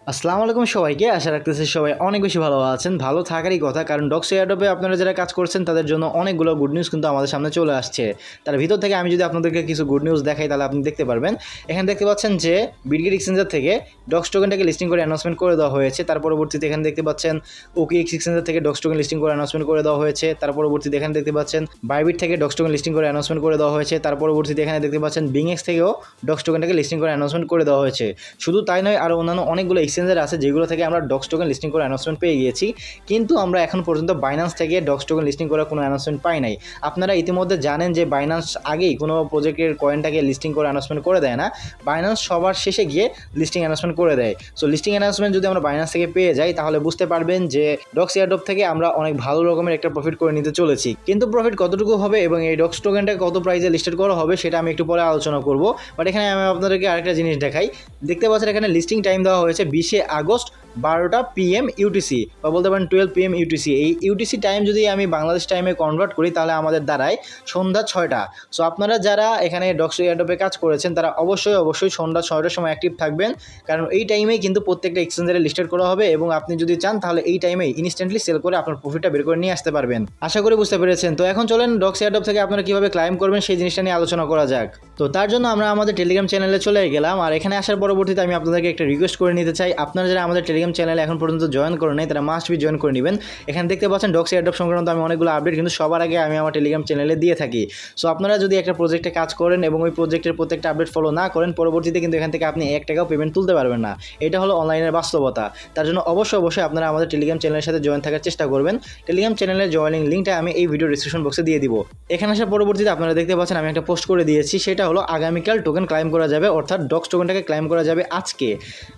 আসসালামু আলাইকুম সবাইকে। আশা রাখতেছি সবাই অনেক বেশি ভালো আছেন। ভালো থাকারই কথা, কারণ ডক্স এয়ারড্রপে আপনারা যারা কাজ করছেন তাদের জন্য অনেকগুলো গুড নিউজ কিন্তু আমাদের সামনে চলে আসছে। তার ভিতর থেকে আমি যদি আপনাদেরকে কিছু গুড নিউজ দেখাই তাহলে আপনি দেখতে পারবেন। এখানে দেখতে পাচ্ছেন যে বিটগেট এক্সচেঞ্জার থেকে ডক্স টোকেনটাকে লিস্টিং করে অ্যানাউন্সমেন্ট করে দেওয়া হয়েছে। তার পরবর্তীতে এখানে দেখতে পাচ্ছেন OKX এক্সচেঞ্জার থেকে ডক্স টোকেন লিস্টিং করে অ্যানাউন্সমেন্ট করে দেওয়া হয়েছে। তার পরবর্তীতে এখানে দেখতে পাচ্ছেন বাইবিট থেকে ডক্স টোকেন লিস্টিং করে অ্যানাউন্সমেন্ট করে দেওয়া হয়েছে। তার পরবর্তীতে এখানে দেখতে পাচ্ছেন বিংএক্স থেকেও ডক্স টোকেনটাকে লিস্টিং করে অ্যানাউন্সমেন্ট করে দেওয়া হয়েছে। শুধু তাই নয়, আরও অন্যান্য অনেকগুলো এক্সচেঞ্জার আছে যেগুলো থেকে আমরা ডক্স টোকেন লিস্টিং করে অ্যানাউন্সমেন্ট পেয়ে গিয়েছি, কিন্তু আমরা এখন পর্যন্ত বাইন্যান্স থেকে ডক্স টোকেন লিস্টিং করার কোনো অ্যানাউন্সমেন্ট পাই নাই। আপনারা ইতিমধ্যে জানেন যে বাইন্যান্স আগেই কোনো প্রজেক্টের কয়েনটাকে লিস্টিং করে অ্যানাউন্সমেন্ট করে দেয় না, বাইন্যান্স সবার শেষে গিয়ে লিস্টিং অ্যানাউন্সমেন্ট করে দেয়। সো লিস্টিং অ্যানাউন্সমেন্ট যদি আমরা বাইন্যান্স থেকে পেয়ে যাই তাহলে বুঝতে পারবেন যে ডক্স এয়ারড্রপ থেকে আমরা অনেক ভালো রকমের একটা প্রফিট করে নিতে চলেছি। কিন্তু প্রফিট কতটুকু হবে এবং এই ডক্স টোকেনটা কত প্রাইসে লিস্টেড করা হবে সেটা আমি একটু পরে আলোচনা করব। বাট এখানে আমি আপনাদেরকে আরেকটা জিনিস দেখাই। দেখতে পাচ্ছেন এখানে লিস্টিং টাইম দেওয়া হয়েছে 20 আগস্ট 12টা PM UTC, বা বলতে পারেন 12 PM UTC। এই ইউটিসি টাইম যদি আমি বাংলাদেশ টাইমে কনভার্ট করি তাহলে আমাদের দাঁড়ায় সন্ধ্যা 6টা। সো আপনারা যারা এখানে ডক্স এয়ারড্রপে কাজ করেছেন তারা অবশ্যই সন্ধ্যা 6টার সময় অ্যাক্টিভ থাকবেন, কারণ এই টাইমেই কিন্তু প্রত্যেকটা এক্সচেঞ্জারে লিস্টেড করা হবে এবং আপনি যদি চান তাহলে এই টাইমেই ইনস্ট্যান্টলি সেল করে আপনার প্রফিটটা বের করে নিয়ে আসতে পারবেন। আশা করি বুঝতে পেরেছেন। তো এখন চলেন ডক্স এয়ারড্রপ থেকে আপনারা কীভাবে ক্লাইম করবেন সেই জিনিসটা নিয়ে আলোচনা করা যাক। তো তার জন্য আমরা আমাদের টেলিগ্রাম চ্যানেলে চলে গেলাম, আর এখানে আসার পরবর্তীতে আমি আপনাদেরকে একটা রিকোয়েস্ট করে নিতে চাই। আপনারা যারা আমাদের টেলিগ্রাম চ্যানেলে এখন পর্যন্ত জয়েন করে নেই তারা মাস্ট বি জয়েন করে নেবেন। এখানে দেখতে পাচ্ছেন ডক্স এয়ারড্রপ সংক্রান্ত আমি অনেকগুলো আপডেট কিন্তু সবার আগে আমি আমার টেলিগ্রাম চ্যানেলে দিয়ে থাকি। সো আপনারা যদি একটা প্রজেক্টে কাজ করেন এবং ওই প্রজেক্টের প্রত্যেকটা আপডেট ফলো না করেন, পরবর্তীতে কিন্তু এখান থেকে আপনি 1 টাকাও পেমেন্ট তুলতে পারবেন না। এটা হলো অনলাইনের বাস্তবতা। তার জন্য অবশ্যই আপনারা আমাদের টেলিগ্রাম চ্যানেলের সাথে জয়েন থাকার চেষ্টা করবেন। টেলিগ্রাম চ্যানেলের জয়েনিং লিঙ্কটা আমি এই ভিডিও ডিসক্রিপশন বক্সে দিয়ে দিব। এখানে আসার পরবর্তীতে আপনারা দেখতে পাচ্ছেন আমি একটা পোস্ট করে দিয়েছি, সেটা হলো আগামীকাল টোকেন ক্লাইম করা যাবে, অর্থাৎ ডক্স টোকেনটাকে ক্লাইম করা যাবে আজকে।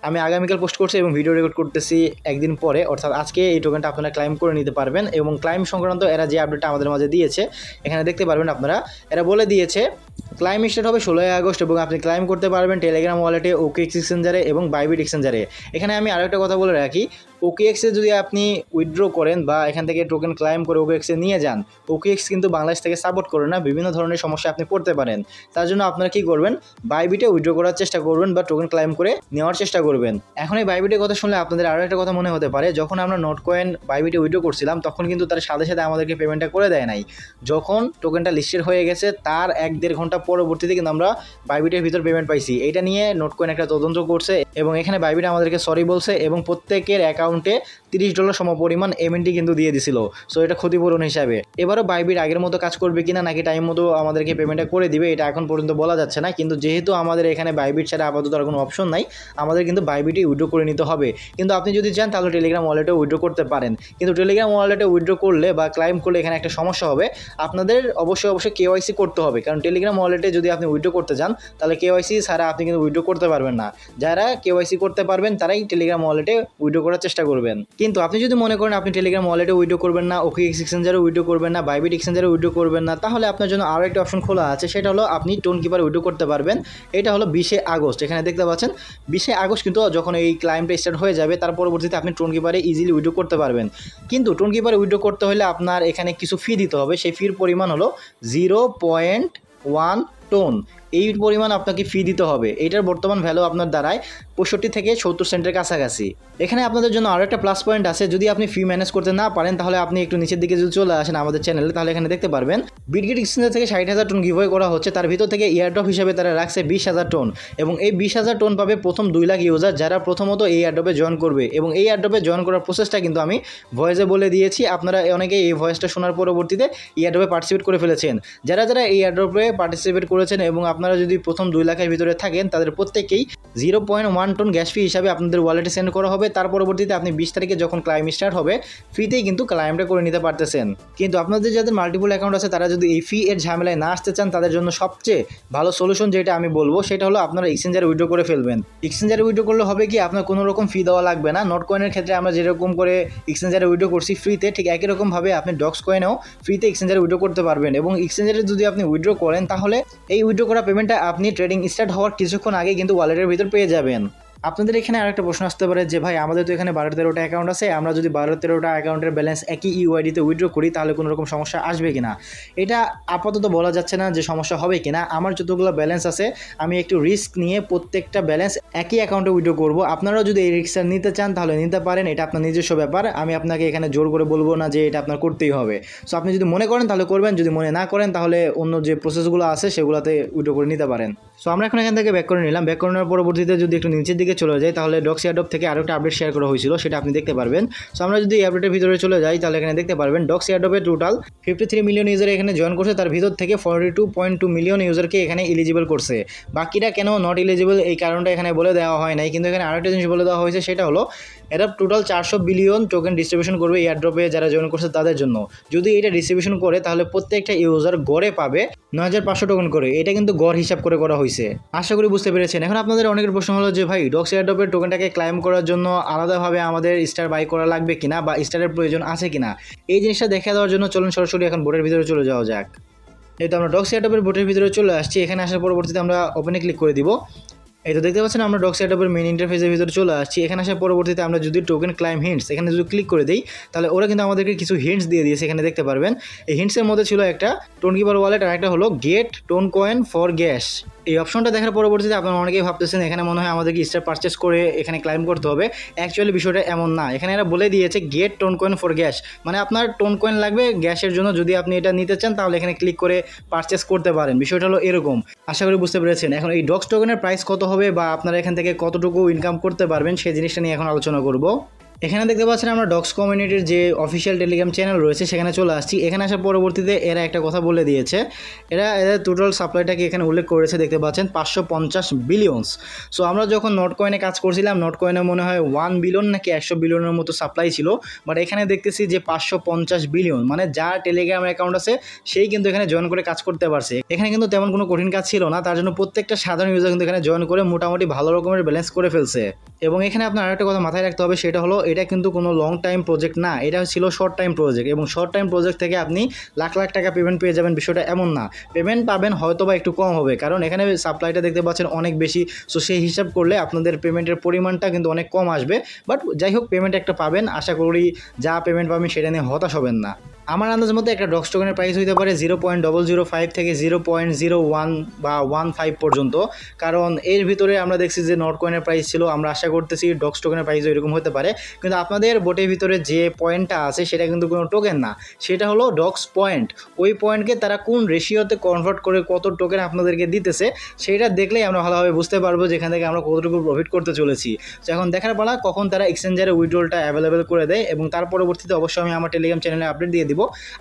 আমি আগামীকাল পোস্ট করছি এবং ভিডিও রেকর্ড করতেছি একদিন পরে, অর্থাৎ আজকে এই টোকেনটা আপনারা ক্লাইম করে নিতে পারবেন। এবং ক্লাইম সংক্রান্ত এরা যে আপডেটটা আমাদের মাঝে দিয়েছে এখানে দেখতে পারবেন আপনারা, এরা বলে দিয়েছে ক্লাইম স্টার্ট হবে 16 আগস্ট এবং আপনি ক্লাইম করতে পারবেন টেলিগ্রাম ওয়ালেটে, OKX এক্সচেঞ্জারে এবং বাইবিট এক্সচেঞ্জারে। এখানে আমি আরেকটা কথা বলে রাখি, OKX-এ যদি আপনি উইথড্র করেন বা এখান থেকে টোকেন ক্লাইম করে OKX-এ নিয়ে যান, OKX কিন্তু বাংলাদেশ থেকে সাপোর্ট করে না, বিভিন্ন ধরনের সমস্যা আপনি পড়তে পারেন। তার জন্য আপনারা কী করবেন, বাইবিটে উইথড্র করার চেষ্টা করবেন বা টোকেন ক্লাইম করে নেওয়ার চেষ্টা করবেন। এখন এই বাইবিটের কথা শুনলে আপনাদের আরও একটা কথা মনে হতে পারে, যখন আমরা নোট কয়েন বাইবিটে উইথড্র করছিলাম তখন কিন্তু তার সাথে আমাদেরকে পেমেন্টটা করে দেয় নাই। যখন টোকেনটা লিস্টেড হয়ে গেছে তার 1-1.5 ঘন্টা পরবর্তীতে কিন্তু আমরা বাইবিটের ভিতর পেমেন্ট পাইছি। এইটা নিয়ে নোট কয়েন একটা তদন্ত করছে এবং এখানে বাইবিট আমাদেরকে সরি বলছে এবং প্রত্যেকের অ্যাকাউন্টে $30 সমপরিমাণ এমএনটি কিন্তু দিয়ে দিছিল। সো এটা ক্ষতিপূরণ হিসাবে। এবারও বাইবিট আগের মতো কাজ করবে কিনা নাকি টাইম মতো আমাদেরকে পেমেন্টটা করে দিবে এটা এখন পর্যন্ত বলা যাচ্ছে না, কিন্তু যেহেতু আমাদের এখানে বাইবিট ছাড়া আপাতত আর কোনো অপশন নাই, আমাদের কিন্তু বাইবিটই উইথড্র করে নিতে হবে। কিন্তু আপনি যদি চান তাহলে টেলিগ্রাম ওয়ালেটে উইথড্র করতে পারেন, কিন্তু টেলিগ্রাম ওয়ালেটে উইথড্র করলে বা ক্লাইম করলে এখানে একটা সমস্যা হবে। আপনাদের অবশ্যই KYC করতে হবে, কারণ টেলিগ্রাম ওয়ালেটে যদি আপনি উইথড্র করতে যান তাহলে KYC ছাড়া আপনি কিন্তু উইথড্র করতে পারবেন না। যারা KYC করতে পারবেন তারাই টেলিগ্রাম ওয়ালেটে উইথড্র করার চেষ্টা করবেন। কিন্তু আপনি যদি মনে করেন আপনি টেলিগ্রাম ওয়ালেটে উইথড্র করবেন না, OKX এক্সচেঞ্জারে উইথড্র করবেন না, বাইবিট এক্সচেঞ্জারে উইথড্র করবেন না, তাহলে আপনার জন্য আরও একটা অপশন খোলা আছে, সেটা হলো আপনি টোন কিপার উইথড্র করতে পারবেন। এটা হলো 20 আগস্ট। এখানে দেখতে পাচ্ছেন 20 আগস্ট কিন্তু যখন এই ক্লাইমটা স্টার্ট হয়ে যাবে তার পরবর্তীতে আপনি টোন কিপারে ইজিলি উইথড্র করতে পারবেন। কিন্তু টোন কিপারে উইথড্র করতে হলে আপনার এখানে কিছু ফি দিতে হবে। সেই ফির পরিমাণ হলো 0.1 টোন। এই পরিমাণ আপনাকে ফি দিতে হবে। এইটার বর্তমান ভ্যালু আপনার দাঁড়ায় 65 থেকে 70 সেন্টের কাছাকাছি। এখানে আপনাদের জন্য আরও একটা প্লাস পয়েন্ট আছে, যদি আপনি ফি ম্যানেজ করতে না পারেন তাহলে আপনি একটু নিচের দিকে যদি চলে আসেন আমাদের চ্যানেলে তাহলে এখানে দেখতে পারবেন বিটগেট এক্সচেঞ্জার থেকে 60,000 টোন গিভওয়ে করা হচ্ছে। তার ভিতর থেকে এয়ারড্রপ হিসেবে তারা রাখছে 20,000 টোন এবং এই 20,000 টোন পাবে প্রথম 2 লাখ ইউজার যারা প্রথমত এই এয়ারড্রপে জয়েন করবে। এবং এই এয়ারড্রপে জয়েন করার প্রসেসটা কিন্তু আমি ভয়েসে বলে দিয়েছি, আপনারা অনেকেই এই ভয়েসটা শোনার পরবর্তীতে এয়ারড্রপে পার্টিসিপেট করে ফেলেছেন। যারা এই এয়ারড্রপে পার্টিসিপেট করেছেন এবং আপনারা যদি প্রথম 2 লাখের ভিতরে থাকেন তাদের প্রত্যেকেই 0.1 টোন গ্যাস ফি হিসাবে আপনাদের ওয়ালেটে সেন্ড করা হবে। তার পরবর্তীতে আপনি 20 তারিখে যখন ক্লাইম স্টার্ট হবে ফ্রিতেই কিন্তু ক্লাইমটা করে নিতে পারতেছেন। কিন্তু আপনাদের যাদের মাল্টিপল অ্যাকাউন্ট আছে তারা যদি এই ফি এর ঝামেলায় না আসতে চান তাদের জন্য সবচেয়ে ভালো সলিউশন যেটা আমি বলবো সেটা হলো আপনারা এক্সচেঞ্জারে উইথড্র করে ফেলবেন। এক্সচেঞ্জারে উইথড্র করলে হবে কি, আপনার কোনো রকম ফি দেওয়া লাগবে না। নোট কয়েনের ক্ষেত্রে আমরা যেরকম করে এক্সচেঞ্জারে উইথড্র করছি ফ্রিতে, ঠিক একই রকমভাবে আপনি ডক্স কয়েনেও ফ্রিতে এক্সচেঞ্জারে উইথড্র করতে পারবেন। এবং এক্সচেঞ্জারে যদি আপনি উইথড্র করেন তাহলে এই উইথড্র করা পেমেন্টটা আপনি ট্রেডিং স্টার্ট হওয়ার কিছুক্ষণ আগে কিন্তু ওয়ালেটের ভিতর পেয়ে যাবেন। আপনাদের এখানে আরেকটা প্রশ্ন আসতে পারে যে ভাই আমাদের তো এখানে 12-13টা অ্যাকাউন্ট আছে, আমরা যদি 12-13টা অ্যাকাউন্টের ব্যালেন্স একই ইউআইডিতে উইথড্র করি তাহলে কোনো রকম সমস্যা আসবে কিনা। এটা আপাতত বলা যাচ্ছে না যে সমস্যা হবে কিনা। আমার যতগুলো ব্যালেন্স আছে আমি একটু রিস্ক নিয়ে প্রত্যেকটা ব্যালেন্স একই অ্যাকাউন্টে উইথড্র করব। আপনারাও যদি এই রিস্কটা নিতে চান তাহলে নিতে পারেন, এটা আপনার নিজস্ব ব্যাপার। আমি আপনাকে এখানে জোর করে বলবো না যে এটা আপনার করতেই হবে। সো আপনি যদি মনে করেন তাহলে করবেন, যদি মনে না করেন তাহলে অন্য যে প্রসেসগুলো আছে সেগুলোতে উইথড্র করে নিতে পারেন। সো আমরা এখন এখান থেকে ব্যাক করে নিলাম। ব্যাক করানোর পরবর্তীতে যদি একটু নিচের দিকে চলে যাই তাহলে ডক্স এয়ারড্রপ থেকে আরও একটা আপডেট শেয়ার করা হয়েছিল, সেটা আপনি দেখতে পারবেন। সো আমরা যদি এই আপডেটের ভিতরে চলে যাই তাহলে এখানে দেখতে পারবেন ডক্স এয়ারড্রপে টোটাল 53 মিলিয়ন ইউজার এখানে জয়েন করছে, তার ভিতর থেকে 42.2 মিলিয়ন ইউজারকে এখানে এলিজিবল করছে। বাকিটা কেন নট এলিজিবল এই কারণটা এখানে বলে দেওয়া হয় নাই, কিন্তু এখানে আরেকটা জিনিস বলে দেওয়া হয়েছে, সেটা হলো এরা টোটাল 400 বিলিয়ন টোকেন ডিস্ট্রিবিউশন করবে এয়ারড্রপে যারা জয়েন করছে তাদের জন্য। যদি এটা ডিস্ট্রিবিউশন করে তাহলে প্রত্যেকটা ইউজার গড়ে পাবে 9500 টোকেন করে। এটা কিন্তু গড় হিসাব করে করা হয়েছে। আশা করি বুঝতে পেরেছেন। এখন আপনাদের অনেকের প্রশ্ন হলো যে ভাই ডক্স এয়ারড্রপের টোকেনটাকে ক্লাইম করার জন্য আলাদাভাবে আমাদের স্টার বাই করা লাগবে কিনা বা স্টারের প্রয়োজন আছে কিনা, এই জিনিসটা দেখা দেওয়ার জন্য চলুন সরাসরি এখন বোটের ভিতরে চলে যাওয়া যাক। এই তো আমরা ডক্স এয়ারড্রপের বোটের ভিতরে চলে আসছি। এখানে আসার পরবর্তীতে আমরা ওপেনে ক্লিক করে দিব। এই তো দেখতে পাচ্ছেন আমরা ডক্স এয়ারড্রপের মেইন ইন্টারফেসের ভিতরে চলে আসছি। এখানে আসার পরবর্তীতে আমরা যদি টোকেন ক্লাইম হিন্টস এখানে যদি ক্লিক করে দিই তাহলে ওরা কিন্তু আমাদেরকে কিছু হিন্টস দিয়ে দিয়েছে। এখানে দেখতে পারবেন এই হিন্টসের মধ্যে ছিল একটা টোন কিপার ওয়ালেট আর একটা হলো get TON coin for gas. এই অপশনটা দেখার পরবর্তীতে আপনারা অনেকেই ভাবতেছেন এখানে মনে হয় আমাদেরকে স্টার পারচেস করে এখানে ক্লাইম করতে হবে। অ্যাকচুয়ালি বিষয়টা এমন না। এখানে এরা বলে দিয়েছে get TON coin for gas, মানে আপনার টোন কয়েন লাগবে গ্যাসের জন্য, যদি আপনি এটা নিতে চান তাহলে এখানে ক্লিক করে পারচেস করতে পারেন। বিষয়টা হলো এরকম। আশা করি বুঝতে পেরেছেন। এখন এই ডক্স টোকেনের প্রাইস কত হবে বা আপনারা এখান থেকে কতটুকু ইনকাম করতে পারবেন সেই জিনিসটা নিয়ে এখন আলোচনা করব। এখানে দেখতে পাচ্ছেন আমরা ডক্স কমিউনিটির যে অফিসিয়াল টেলিগ্রাম চ্যানেল রয়েছে সেখানে চলে আসছি। এখানে আসার পরবর্তীতে এরা একটা কথা বলে দিয়েছে, এদের টোটাল সাপ্লাইটাকে এখানে উল্লেখ করেছে, দেখতে পাচ্ছেন 550 বিলিয়নস। সো আমরা যখন নট কয়েনে কাজ করছিলাম নট কয়েনে মনে হয় 1 বিলিয়ন নাকি 100 বিলিয়নের মতো সাপ্লাই ছিল, বাট এখানে দেখতেছি যে 550 বিলিয়ন, মানে যার টেলিগ্রাম অ্যাকাউন্ট আছে সেই কিন্তু এখানে জয়েন করে কাজ করতে পারছে। এখানে কিন্তু তেমন কোনো কঠিন কাজ ছিল না, তার জন্য প্রত্যেকটা সাধারণ ইউজার কিন্তু এখানে জয়েন করে মোটামুটি ভালো রকমের ব্যালেন্স করে ফেলছে। এবং এখানে আপনার আরেকটা কথা মাথায় রাখতে হবে, সেটা হলো এটা কিন্তু কোনো লং টাইম প্রজেক্ট না, এটা ছিল শর্ট টাইম প্রজেক্ট। এবং শর্ট টাইম প্রজেক্ট থেকে আপনি লাখ লাখ টাকা পেমেন্ট পেয়ে যাবেন, বিষয়টা এমন না। পেমেন্ট পাবেন হয়তো বা একটু কম হবে, কারণ এখানে সাপ্লাইটা দেখতে পাচ্ছেন অনেক বেশি। সো সেই হিসাব করলে আপনাদের পেমেন্টের পরিমাণটা কিন্তু অনেক কম আসবে। বাট যাই হোক পেমেন্ট একটা পাবেন, আশা করি যা পেমেন্ট পাবেন সেটা নিয়ে হতাশ হবেন না। আমার আন্দাজ মতো একটা ডক্স টোকেনের প্রাইস হইতে পারে 0.005 থেকে 0.01 বা 15 পর্যন্ত, কারণ এর ভিতরে আমরা দেখছি যে নট কয়েনের প্রাইস ছিল। আমরা আশা করতেছি ডক্স টোকেনের প্রাইস এরকম হতে পারে, কিন্তু আপনাদের বোটের ভিতরে যে পয়েন্টটা আছে সেটা কিন্তু কোনো টোকেন না, সেটা হলো ডক্স পয়েন্ট। ওই পয়েন্টকে তারা কোন রেশিওতে কনভার্ট করে কত টোকেন আপনাদেরকে দিতেছে সেটা দেখলেই আমরা ভালোভাবে বুঝতে পারবো যেখান থেকে আমরা কতটুকু প্রফিট করতে চলেছি। তো এখন দেখার পালা কখন তারা এক্সচেঞ্জারে উইথড্রলটা অ্যাভেলেবেল করে দেয়, এবং তার পরবর্তীতে অবশ্যই আমি আমার টেলিগ্রাম চ্যানেলে আপডেট দিয়ে দিব।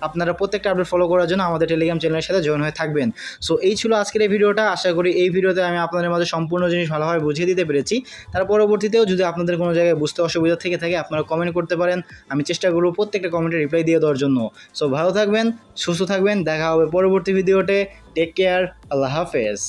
আপনারা প্রত্যেকটা আপডেট ফলো করার জন্য আমাদের টেলিগ্রাম চ্যানেলের সাথে জয়েন হয়ে থাকবেন। সো এই ছিল আজকের এই ভিডিওটা। আশা করি এই ভিডিওতে আমি আপনাদের মাঝে সম্পূর্ণ জিনিস ভালোভাবে বুঝিয়ে দিতে পেরেছি। তার পরবর্তীতেও যদি আপনাদের কোনো জায়গায় বুঝতে অসুবিধা থেকে থাকে আপনারা কমেন্ট করতে পারেন, আমি চেষ্টা করব প্রত্যেকটা কমেন্টে রিপ্লাই দিয়ে দেওয়ার জন্য। সো ভালো থাকবেন, সুস্থ থাকবেন, দেখা হবে পরবর্তী ভিডিওতে। টেক কেয়ার, আল্লাহ হাফেজ।